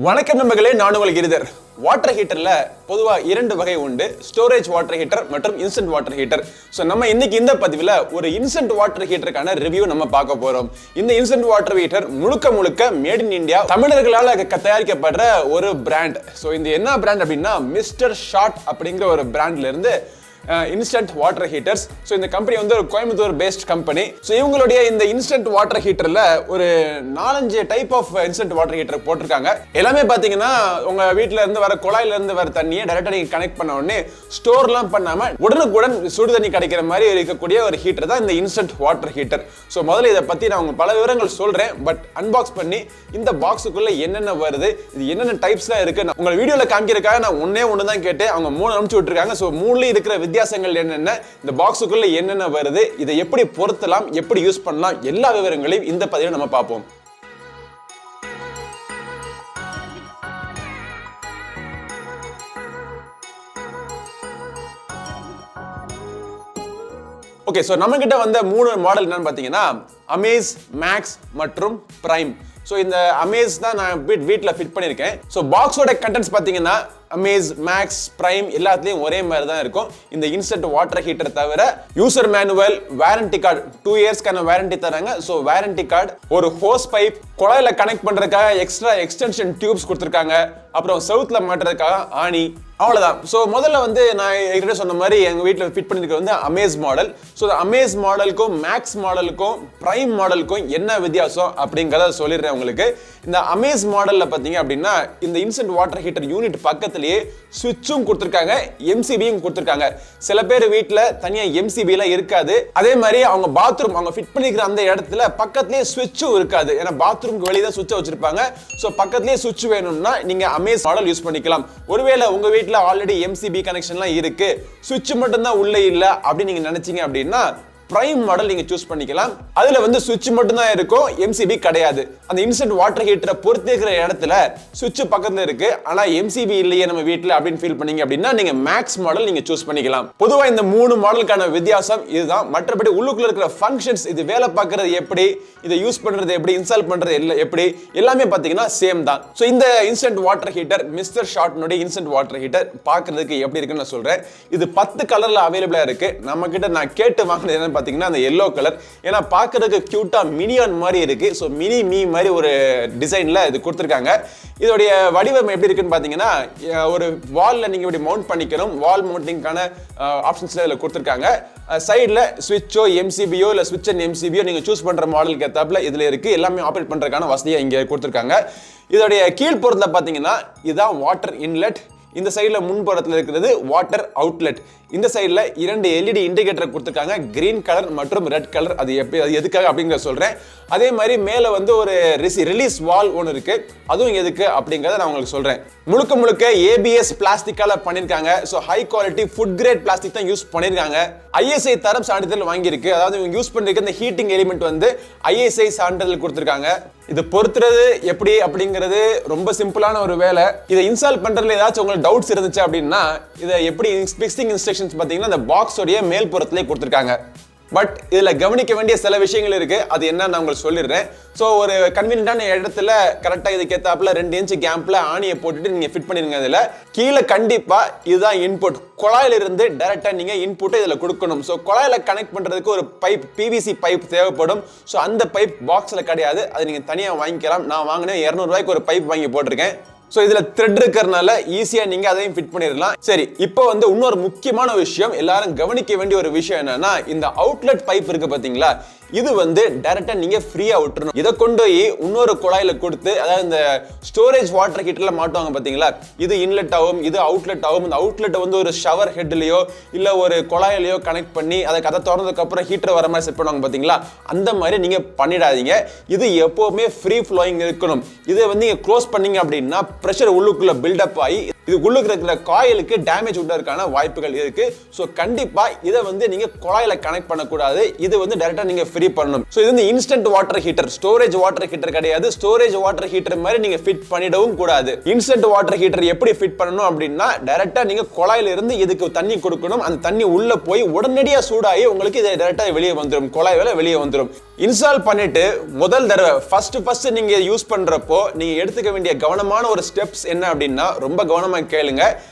வணக்கம் நண்பர்களே, நான் உங்கள் கிரிதர். வாட்டர் ஹீட்டர்ல பொதுவா இரண்டு வகை உண்டு, ஸ்டோரேஜ் வாட்டர் ஹீட்டர் மற்றும் இன்ஸ்டன்ட் வாட்டர் ஹீட்டர். ஸோ நம்ம இன்னைக்கு இந்த பதிவில் ஒரு இன்ஸ்டன்ட் வாட்டர் ஹீட்டருக்கான ரிவ்யூ நம்ம பார்க்க போறோம். இந்த இன்ஸ்டன்ட் வாட்டர் ஹீட்டர் முழுக்க மேட் இன் இந்தியா, தமிழர்களால் தயாரிக்கப்படுற ஒரு பிராண்ட். ஸோ இந்த என்ன பிராண்ட் அப்படின்னா மிஸ்டர் ஷாட் அப்படிங்கிற ஒரு பிராண்ட்ல இருந்து இன்ஸ்டன்ட் வாட்டர் ஹீட்டர்ஸ். ஸோ இந்த கம்பெனி வந்து ஒரு கோயம்புத்தூர் பேஸ்ட் கம்பெனி. ஸோ இவங்களுடைய இந்த இன்ஸ்டன்ட் வாட்டர் ஹீட்டர்ல ஒரு 4-5 type of instant water heater போட்டிருக்காங்க. எல்லாமே பார்த்தீங்கன்னா உங்க வீட்டில இருந்து வர குழாயில இருந்து வர தண்ணியை டைரக்டா நீங்க கனெக்ட் பண்ண உடனே ஸ்டோர்லாம் பண்ணாம உடனுக்குடன் சுடு தண்ணி கிடைக்கிற மாதிரி இருக்கக்கூடிய ஒரு ஹீட்டர் தான் இந்த இன்ஸ்டன்ட் வாட்டர் ஹீட்டர். ஸோ முதல்ல இதை பத்தி நான் உங்களுக்கு பல விவரங்கள் சொல்றேன். பட் அன்பாக்ஸ் பண்ணி இந்த பாக்ஸுக்குள்ள என்னென்ன வருது, இது என்னென்ன டைப்ஸ்லாம் இருக்கு உங்க வீடியோல காமிக்கிறதுக்காக நான் ஒன்று தான் கேட்டேன். அவங்க 3 அனுப்பிச்சு விட்டுருக்காங்க. ஸோ 3ல இருக்கிற வித்தியாசங்கள் என்னென்ன, இந்த பாக்ஸுக்குள்ள என்னென்ன வருது, இதை எப்படி பொருத்தலாம், எப்படி யூஸ் பண்ணலாம், எல்லா விவரங்களையும் இந்த பதிவில் நம்ம பார்ப்போம். ஓகே, ஸோ நம்ம கிட்ட வந்த 3 மாடல் என்னன்னு பார்த்தீங்கன்னா அமேஸ், மேக்ஸ் மற்றும் பிரைம். ஸோ இந்த அமேஸ் தான் நான் வீட்டில் ஃபிட் பண்ணியிருக்கேன். ஸோ பாக்ஸோட கண்டென்ட்ஸ் பார்த்தீங்கன்னா அமேஸ், மேக்ஸ், பிரைம் எல்லாத்துலேயும் ஒரே மாதிரி தான் இருக்கும். இந்த இன்ஸ்டன்ட் வாட்டர் ஹீட்டர் தவிர யூசர் மேனுவல், வாரண்டி கார்டு 2 இயர்ஸ்க்கான வாரண்டி தராங்க. ஸோ வாரண்டி கார்டு, ஒரு ஹோஸ் பைப், குழாயில கனெக்ட் பண்றதுக்காக எக்ஸ்ட்ரா எக்ஸ்டென்ஷன் டியூப்ஸ் கொடுத்துருக்காங்க, அப்புறம் செவுத்துல மாட்டுறதுக்காக ஆணி, அவ்வளவுதான். ஸோ முதல்ல வந்து நான் ஏற்கனவே சொன்ன மாதிரி எங்க வீட்டில் ஃபிட் பண்ணிருக்க வந்து அமேஸ் மாடல். ஸோ அமேஸ் மாடலுக்கும் மேக்ஸ் மாடலுக்கும் பிரைம் மாடலுக்கும் என்ன வித்தியாசம் அப்படிங்கிறத சொல்லிடுறேன் உங்களுக்கு. இந்த அமேஸ் மாடல்ல பாத்தீங்க அப்படின்னா இந்த இன்ஸ்டன்ட் வாட்டர் ஹீட்டர் யூனிட் பக்கத்திலேயே சுவிட்சும் கொடுத்துருக்காங்க, எம்சிபியும் கொடுத்துருக்காங்க. சில பேர் வீட்டில் தனியா எம்சிபி எல்லாம் இருக்காது. அதே மாதிரி அவங்க பாத்ரூம் அவங்க ஃபிட் பண்ணிக்கிற அந்த இடத்துல பக்கத்திலேயே சுவிட்சும் இருக்காது. ஏன்னா பாத்ரூம்க்கு வெளியே தான் சுவிட்சை வச்சிருப்பாங்க. ஸோ பக்கத்திலேயே சுவிட்ச் வேணும்னா நீங்க அமேஸ் மாடல் யூஸ் பண்ணிக்கலாம். ஒருவேளை உங்க வீட்டில் ஆல்ரெடி எம்சிபி கனெக்ஷன்லாம் இருக்கு, சுவிட்ச் மட்டும் தான் உள்ள இல்ல அப்படின்னு நீங்க நினைச்சீங்க அப்படின்னா பிரைம் மாடல் நீங்க சூஸ் பண்ணிக்கலாம். அதுல வந்து சுவிட்ச் மட்டும் தான் இருக்கும், எம்சிபி கிடையாது. அந்த இன்ஸ்டன்ட் வாட்டர் ஹீட்டரை பொறுத்து இருக்கிற இடத்துல சுவிட்ச் பக்கத்துல இருக்கு, ஆனா எம்சிபி இல்லையே நம்ம வீட்டில் அப்படின்னு ஃபீல் பண்ணீங்க அப்படின்னா நீங்க மேக்ஸ் மாடல் நீங்க சூஸ் பண்ணிக்கலாம். பொதுவா இந்த 3 மாடலுக்கான வித்தியாசம் இதுதான். மற்றபடி உள்ளுக்குள்ள இருக்கிற ஃபங்க்ஷன்ஸ், இது வேலை பார்க்கறது எப்படி, இதை யூஸ் பண்றது எப்படி, இன்ஸ்டால் பண்றது எப்படி, எல்லாமே பாத்தீங்கன்னா சேம் தான். ஸோ இந்த இன்ஸ்டன்ட் வாட்டர் ஹீட்டர் மிஸ்டர் ஷாட்னுடைய இன்ஸ்டன்ட் வாட்டர் ஹீட்டர் பார்க்கறதுக்கு எப்படி இருக்குன்னு நான் சொல்றேன். இது 10 கலர்ல அவைலபிளா இருக்கு. நம்ம கிட்ட நான் கேட்டு வாங்கினது பாத்தீங்கன்னா அந்த yellow கலர். ஏன்னா பார்க்கிறதுக்கு கியூட்டா மினியான் மாதிரி இருக்கு. ஸோ மினி மீ மாதிரி ஒரு டிசைன்ல இது கொடுத்துருக்காங்க. இதோடைய வடிவம் எப்படி இருக்குன்னு பாத்தீங்கன்னா ஒரு வால்ல நீங்க இப்படி மவுண்ட் பண்ணிக்கணும். வால் மவுண்டிங்கான ஆப்ஷன்ஸ்ல இதுல கொடுத்துருக்காங்க. சைடில் ஸ்விட்சோ எம்சிபியோ இல்லை ஸ்விட்ச் அண்ட் எம்சிபியோ நீங்கள் சூஸ் பண்ணுற மாடலுக்கு ஏற்றாப்புல இதில் இருக்குது. எல்லாமே ஆப்ரேட் பண்ணுறதுக்கான வசதியை இங்கே கொடுத்துருக்காங்க. இதோடைய கீழ்ப்புறத்தில் பார்த்தீங்கன்னா இதுதான் வாட்டர் இன்லெட். இந்த சைடில் முன்புறத்தில் இருக்கிறது வாட்டர் அவுட்லெட். இந்த சைடில் 2 LED இண்டிகேட்டர் கொடுத்துருக்காங்க, கிரீன் கலர் மற்றும் ரெட் கலர். அது எதுக்காக அப்படிங்கிற சொல்கிறேன். அதே மாதிரி மேலே வந்து ஒரு ரிலீஸ் வால் ஒன்று இருக்கு, அதுவும் எதுக்கு அப்படிங்கிறத நான் உங்களுக்கு சொல்கிறேன். முழுக்க ABS பிளாஸ்டிக்கால பண்ணியிருக்காங்க. So high quality food grade plastic தான் யூஸ் பண்ணியிருக்காங்க. ISI தரம் சான்றிதழ் வாங்கியிருக்கு. அதாவது இவங்க யூஸ் பண்ணிருக்க இந்த ஹீட்டிங் எலிமெண்ட் வந்து ISI சான்றிதழ் கொடுத்துருக்காங்க. இது பொறுத்துறது எப்படி அப்படிங்கிறது ரொம்ப சிம்பிளான ஒரு வேலை. இதை இன்ஸ்டால் பண்றதுல ஏதாச்சும் உங்களுக்கு டவுட்ஸ் இருந்துச்சு அப்படின்னா இதை எப்படி ஃபிக்ஸிங் இன்ஸ்ட்ரக்ஷன்ஸ் பார்த்தீங்கன்னா இந்த பாக்ஸோடைய மேல் புறத்திலே கொடுத்துருக்காங்க. பட் இதுல கவனிக்க வேண்டிய சில விஷயங்கள் இருக்கு. அது என்ன நான் உங்களுக்கு சொல்லிடுறேன். ஸோ ஒரு கன்வீனியன்டான இடத்துல கரெக்டாக இதுக்கேத்தாப்புல 2 இன்ச் கேப்ல ஆணியை போட்டுட்டு நீங்க ஃபிட் பண்ணிருங்க. இதுல கீழே கண்டிப்பா இதுதான் இன்புட். குழாயில இருந்து டைரக்டா நீங்க இன்புட்டை இதுல கொடுக்கணும். ஸோ குழாயில கனெக்ட் பண்றதுக்கு ஒரு பைப், PVC பைப் தேவைப்படும். ஸோ அந்த பைப் பாக்ஸ்ல கிடையாது, அது நீங்க தனியா வாங்கிக்கலாம். நான் வாங்கினேன் 200 ரூபாய்க்கு ஒரு பைப் வாங்கி போட்டிருக்கேன். ஸோ இதுல த்ரெட் இருக்கிறதுனால ஈஸியா நீங்க அதையும் ஃபிட் பண்ணிடலாம். சரி, இப்போ வந்து இன்னொரு முக்கியமான விஷயம், எல்லாரும் கவனிக்க வேண்டிய ஒரு விஷயம் என்னன்னா இந்த அவுட்லெட் பைப் இருக்கு பாத்தீங்களா, இது வந்து டைரக்டா நீங்க ஃப்ரீயா விட்டுறணும். இதை கொண்டு போய் இன்னொரு குழாயில கொடுத்து, அதாவது இந்த ஸ்டோரேஜ் வாட்டர் ஹீட்டர்ல மாட்டுவாங்க பாத்தீங்களா, இது இன்லெட் ஆகும், இது அவுட்லெட் ஆகும். இந்த அவுட்லெட் வந்து ஒரு ஷவர் ஹெட்லயோ இல்ல ஒரு குழாயிலையோ கனெக்ட் பண்ணி அதை கதை திறந்ததுக்கு அப்புறம் ஹீட்டர் வர மாதிரி செட் பண்ணுவாங்க பாத்தீங்களா, அந்த மாதிரி நீங்க பண்ணிடாதீங்க. இது எப்பவுமே ஃப்ரீ ஃப்ளோயிங் இருக்கணும். இதை வந்து நீங்க க்ளோஸ் பண்ணீங்க அப்படின்னா பிரஷர் உள்ளுக்குள்ள பில்டப் ஆகி இது உள்ளுக்கு இருக்கிற காயிலுக்கு டேமேஜ் விடுறதுக்கான வாய்ப்புகள் இருக்கு. ஸோ கண்டிப்பா இதை வந்து நீங்க குழாயில கனெக்ட் பண்ணக்கூடாது. இது வந்து டைரக்டா நீங்க ஃப்ரீ பண்ணணும். ஸோ இது வந்து instant water heater, storage water heater கிடையாது. ஸ்டோரேஜ் வாட்டர் ஹீட்டர் மாதிரி நீங்க ஃபிட் பண்ணிடவும் கூடாது. இன்ஸ்டன்ட் வாட்டர் ஹீட்டர் எப்படி ஃபிட் பண்ணணும் அப்படின்னா, டைரக்டா நீங்க குழாயில இருந்து இதுக்கு தண்ணி கொடுக்கணும். அந்த தண்ணி உள்ள போய் உடனடியாக சூடாகி உங்களுக்கு இது டைரக்டா வெளியே வந்துடும், குழாய் வேலை வெளியே வந்துடும். இன்ஸ்டால் பண்ணிட்டு முதல் தடவை ஃபர்ஸ்ட் நீங்க யூஸ் பண்றப்போ நீங்க எடுத்துக்க வேண்டிய கவனமான ஒரு ஸ்டெப்ஸ் என்ன அப்படின்னா, ரொம்ப கவனமா கேளுங்க.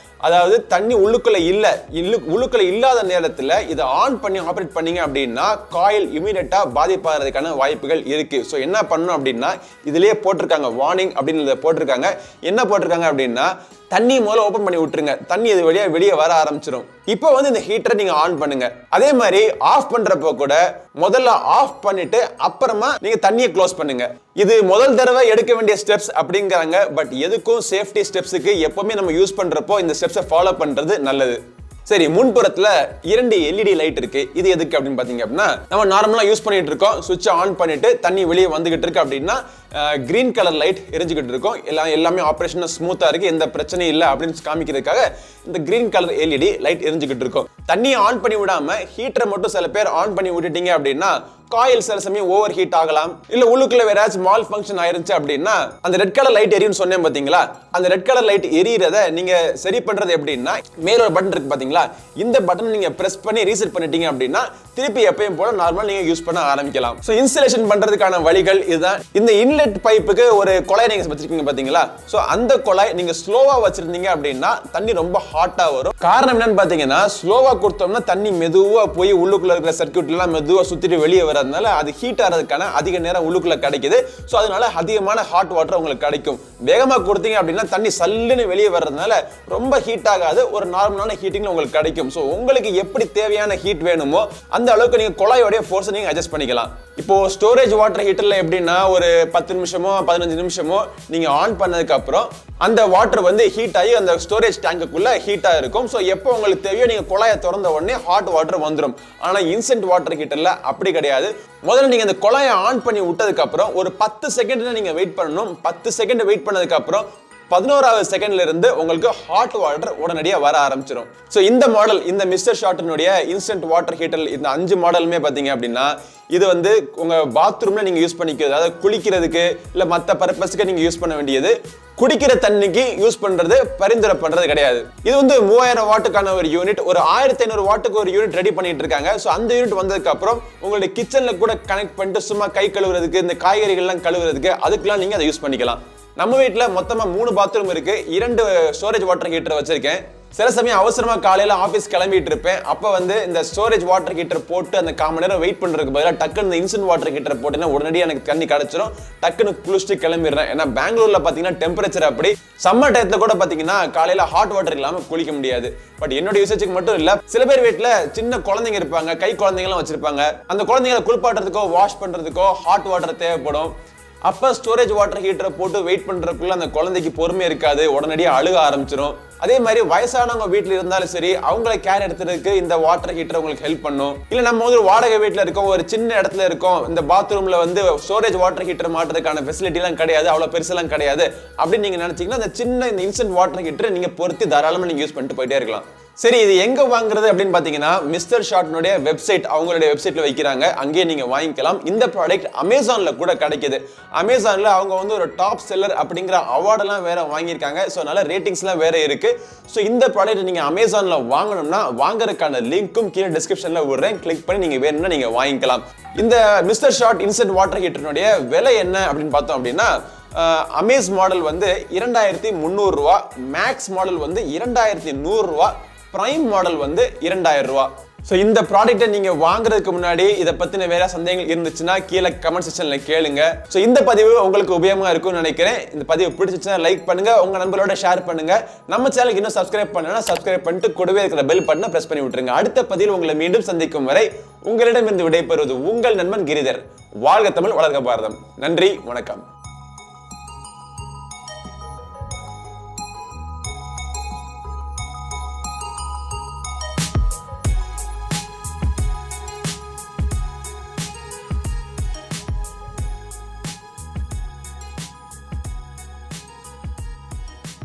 அதாவது தண்ணி உள்ளுக்குள்ள இல்லாத நேரத்துல இதை ஆன் பண்ணி ஆப்ரேட் பண்ணீங்க அப்படின்னா காயில் இமீடியட்டா பாதிப்பாகிறதுக்கான வாய்ப்புகள் இருக்கு. ஸோ என்ன பண்ணணும் அப்படின்னா, இதுலயே போட்டிருக்காங்க வார்னிங் அப்படின்னு போட்டிருக்காங்க. என்ன போட்டிருக்காங்க அப்படின்னா, தண்ணி முதல்ல ஓபன் பண்ணி விட்டுருங்க, தண்ணி இது வழியா வெளியே வர ஆரம்பிச்சிடும். இப்போ வந்து இந்த ஹீட்டரை நீங்க ஆன் பண்ணுங்க. அதே மாதிரி ஆஃப் பண்றப்போ கூட முதல்ல ஆஃப் பண்ணிட்டு அப்புறமா நீங்க தண்ணியை க்ளோஸ் பண்ணுங்க. இது முதல் தடவை எடுக்க வேண்டிய ஸ்டெப்ஸ் அப்படிங்கிறாங்க. பட் எதுக்கும் சேஃப்டி ஸ்டெப்ஸுக்கு எப்பவுமே நம்ம யூஸ் பண்றப்போ இந்த ஸ்டெப்ஸை ஃபாலோ பண்றது நல்லது. சரி, முன்புறத்துல 2 LED லைட் இருக்கு. இது எதுக்கு அப்படின்னு பாத்தீங்க அப்படின்னா, நம்ம நார்மலா யூஸ் பண்ணிட்டு இருக்கோம். சுவிட்ச் ஆன் பண்ணிட்டு தண்ணி வெளியே வந்துகிட்டு இருக்கு அப்படின்னா கிரீன் கலர் லைட் எரிஞ்சுக்கிட்டு இருக்கும். எல்லாமே ஆப்ரேஷன் ஸ்மூத்தா இருக்கு, எந்த பிரச்சனையும் இல்லை அப்படின்னு காமிக்கிறதுக்காக இந்த கிரீன் கலர் LED லைட் எரிஞ்சுக்கிட்டு இருக்கும். தண்ணியை ஆன் பண்ணி விடாம ஹீட்டரை மட்டும் சில பேர் ஆன் பண்ணி விட்டுட்டீங்க அப்படின்னா காயில் சில சமயம் ஓவர் ஹீட் ஆகலாம். இல்ல உள்ளுக்குள்ள வேற ஏதாச்சும் மால் ஃபங்க்ஷன் ஆயிருச்சு அப்படின்னா அந்த ரெட் கலர் லைட் எரியும் சொன்னேன் பாத்தீங்களா, அந்த ரெட் கலர் லைட் எரியறத நீங்க சரி பண்றது எப்படின்னா, மேல ஒரு பட்டன் இருக்கு பாத்தீங்களா, இந்த பட்டன் நீங்க பிரஸ் பண்ணி ரீசெட் பண்ணிட்டீங்க அப்படின்னா திருப்பி எப்பயும் போல நார்மலா நீங்க யூஸ் பண்ண ஆரம்பிக்கலாம். சோ இன்ஸ்டாலேஷன் பண்றதுக்கான வழிகள் இதுதான். இந்த இன்லெட் பைப்புக்கு ஒரு குழாய் நீங்க வச்சிருக்கீங்க பாத்தீங்களா, சோ அந்த குழாய் நீங்க ஸ்லோவா வச்சிருந்தீங்க அப்படின்னா தண்ணி ரொம்ப ஹாட்டா வரும். காரணம் என்னன்னு பாத்தீங்கன்னா, ஸ்லோவா கொடுத்தோம்னா தண்ணி மெதுவா போய் உள்ளுக்குள்ள இருக்கிற சர்க்யூட் எல்லாம் மெதுவா சுத்திட்டு வெளியே வரதுனால அது ஹீட் ஆகிறதுக்கான அதிக நேரம் உள்ளுக்குள்ள கிடைக்குது. சோ அதனால அதிகமான ஹாட் வாட்டர் உங்களுக்கு கிடைக்கும். வேகமா கொடுத்தீங்க அப்படின்னா தண்ணி சல்லுன்னு வெளியே வர்றதுனால ரொம்ப ஹீட் ஆகாது, ஒரு நார்மலான ஹீட்டிங்ல உங்களுக்கு கிடைக்கும். சோ உங்களுக்கு எப்படி தேவையான ஹீட் வேணுமோ அந்த அளவுக்கு நீங்க குழாயோட ஃபோர்ஸ் நீங்க அட்ஜஸ்ட் பண்ணிக்கலாம். இப்போ ஸ்டோரேஜ் வாட்டர் ஹீட்டர்ல எப்படின்னா ஒரு 10 நிமிஷமோ 15 நிமிஷமோ நீங்க ஆன் பண்ணதுக்கு அப்புறம் அந்த வாட்டர் வந்து ஹீட் ஆகி அந்த ஸ்டோரேஜ் டேங்குக்குள்ள ஹீட்டா இருக்கும். சோ எப்போ உங்களுக்கு தேவையோ நீங்க குழாயை திறந்த உடனே ஹாட் வாட்டர் வந்துடும். ஆனா இன்ஸ்டன்ட் வாட்டர் ஹீட்டர்ல அப்படி கிடையாது. முதல்ல நீங்க அந்த குழாயை ஆன் பண்ணி விட்டதுக்கு அப்புறம் ஒரு 10 செகண்ட் நீங்க வெயிட் பண்ணணும். 10 செகண்ட் வெயிட் பண்ணதுக்கு அப்புறம் 11வது செகண்ட்ல இருந்து உங்களுக்கு ஹாட் வாட்டர் உடனடியாக வர ஆரம்பிச்சிடும். ஸோ இந்த மாடல், இந்த மிஸ்டர் ஷார்ட்டனுடைய இன்ஸ்டன்ட் வாட்டர் ஹீட்டர், இந்த 5 மாடலுமே பார்த்தீங்க அப்படின்னா இது வந்து உங்க பாத்ரூம்ல நீங்க யூஸ் பண்ணிக்கிறது, அதாவது குளிக்கிறதுக்கு இல்ல மற்ற பர்பஸ்க்கு நீங்க யூஸ் பண்ண வேண்டியது. குடிக்கிற தண்ணிக்கு யூஸ் பண்றது பரிந்துரை பண்றது கிடையாது. இது வந்து 3000 வாட்டுக்கான ஒரு யூனிட், ஒரு 1500 வாட்டுக்கு ஒரு யூனிட் ரெடி பண்ணிட்டு இருக்காங்க. ஸோ அந்த யூனிட் வந்ததுக்கு அப்புறம் உங்களுடைய கிச்சன்ல கூட கனெக்ட் பண்ணிட்டு சும்மா கை கழுவுறதுக்கு, இந்த காய்கறிகள்லாம் கழுவுறதுக்கு அதுக்கெல்லாம் நீங்க அதை யூஸ் பண்ணிக்கலாம். நம்ம வீட்டில் மொத்தமா 3 பாத்ரூம் இருக்கு, 2 ஸ்டோரேஜ் வாட்டர் ஹீட்டர் வச்சிருக்கேன். சில சமயம் அவசரமா காலையில ஆபீஸ் கிளம்பிட்டு இருப்பேன், அப்ப வந்து இந்த ஸ்டோரேஜ் வாட்டர் ஹீட்டர் போட்டு அந்த 1/4 மணி நேரம் வெயிட் பண்றதுக்கு பதிலாக டக்குன்னு இந்த இன்ஸ்டன்ட் வாட்டர் ஹீட்டர் போட்டேன்னா உடனடியாக எனக்கு தண்ணி கிடைச்சிடும், டக்குன்னு குளிச்சுட்டு கிளம்பிடுறேன். ஏன்னா பெங்களூர்ல பாத்தீங்கன்னா டெம்பரேச்சர் அப்படி, சம்மர் டயத்துல கூட பாத்தீங்கன்னா காலையில ஹாட் வாட்டர் இல்லாம குளிக்க முடியாது. பட் என்னோட யூசேஜுக்கு மட்டும் இல்ல, சில பேர் வீட்டுல சின்ன குழந்தைங்க இருப்பாங்க, கை குழந்தைங்கலாம் வச்சிருப்பாங்க. அந்த குழந்தைங்களை குளிப்பாட்டுறதுக்கோ வாஷ் பண்றதுக்கோ ஹாட் வாட்டர் தேவைப்படும். அப்ப ஸ்டோரேஜ் வாட்டர் ஹீட்டரை போட்டு வெயிட் பண்றதுக்குள்ள அந்த குழந்தைக்கு பொறுமை இருக்காது, உடனடியாக அழுக ஆரம்பிச்சிடும். அதே மாதிரி வயசானவங்க வீட்டில் இருந்தாலும் சரி, அவங்களை கேர் எடுத்துறதுக்கு இந்த வாட்டர் ஹீட்டர் உங்களுக்கு ஹெல்ப் பண்ணும். இல்ல நம்ம வந்து ஒரு வாடகை வீட்டில் இருக்கோம், ஒரு சின்ன இடத்துல இருக்கோம், இந்த பாத்ரூம்ல வந்து ஸ்டோரேஜ் வாட்டர் ஹீட்டர் மாட்டுறதுக்கான ஃபெசிலிட்டி எல்லாம் கிடையாது, அவ்வளவு பெருசெல்லாம் கிடையாது அப்படின்னு நீங்க நினைச்சீங்கன்னா இந்த சின்ன இந்த இன்ஸ்டன்ட் வாட்டர் ஹீட்டர் நீங்க பொருத்தி தாராளமா நீங்க யூஸ் பண்ணிட்டு போயிட்டே இருக்கலாம். சரி, இது எங்க வாங்குறது அப்படின்னு பாத்தீங்கன்னா மிஸ்டர் ஷார்ட்டனுடைய வெப்சைட், அவங்களுடைய வெப்சைட்ல வைக்கிறாங்க, அங்கேயே நீங்க வாங்கிக்கலாம். இந்த ப்ராடக்ட் அமேசான்ல கூட கிடைக்குது. அமேசான்ல அவங்க வந்து ஒரு டாப் செல்லர் அப்படிங்கிற அவார்டெல்லாம் வேற வாங்கியிருக்காங்க. ஸோ அதனால ரேட்டிங்ஸ்லாம் வேற இருக்கு. ஸோ இந்த ப்ராடக்ட் நீங்க அமேசான்ல வாங்கணும்னா வாங்குறதுக்கான லிங்க்கும் கீழே டிஸ்கிரிப்ஷன்ல விடுறேன், கிளிக் பண்ணி நீங்க வேணும்னா நீங்க வாங்கிக்கலாம். இந்த மிஸ்டர் ஷார்ட் இன்ஸ்டன்ட் வாட்டர் ஹீட்டருடைய விலை என்ன அப்படின்னு பார்த்தோம் அப்படின்னா, அமேஸ் மாடல் வந்து 2300 ரூபா, மேக்ஸ் மாடல் வந்து 2100 ரூபா, பிரைம் மாடல் வந்து 2000 ரூபா. ஸோ இந்த ப்ராடக்ட்டை நீங்க வாங்குறதுக்கு முன்னாடி இதை பத்தின வேற சந்தேகங்கள் இருந்துச்சுன்னா கீழே கமெண்ட் செக்ஷன்ல கேளுங்க. ஸோ இந்த பதிவு உங்களுக்கு உபயோகமா இருக்கும்னு நினைக்கிறேன். இந்த பதிவு பிடிச்சிச்சுன்னா லைக் பண்ணுங்க, உங்க நண்பர்களோட ஷேர் பண்ணுங்க. நம்ம சேனலுக்கு இன்னும் சப்ஸ்கிரைப் பண்ணனா சப்ஸ்கிரைப் பண்ணிட்டு கூடவே இருக்கிற பெல் பட்டனை பிரஸ் பண்ணி விட்டுருங்க. அடுத்த பதிவில் உங்களை மீண்டும் சந்திக்கும் வரை உங்களிடமிருந்து விடைபெறுவது உங்கள் நண்பன் கிரிதர். வாழ்க தமிழ், வளர்க பாரதம். நன்றி, வணக்கம்.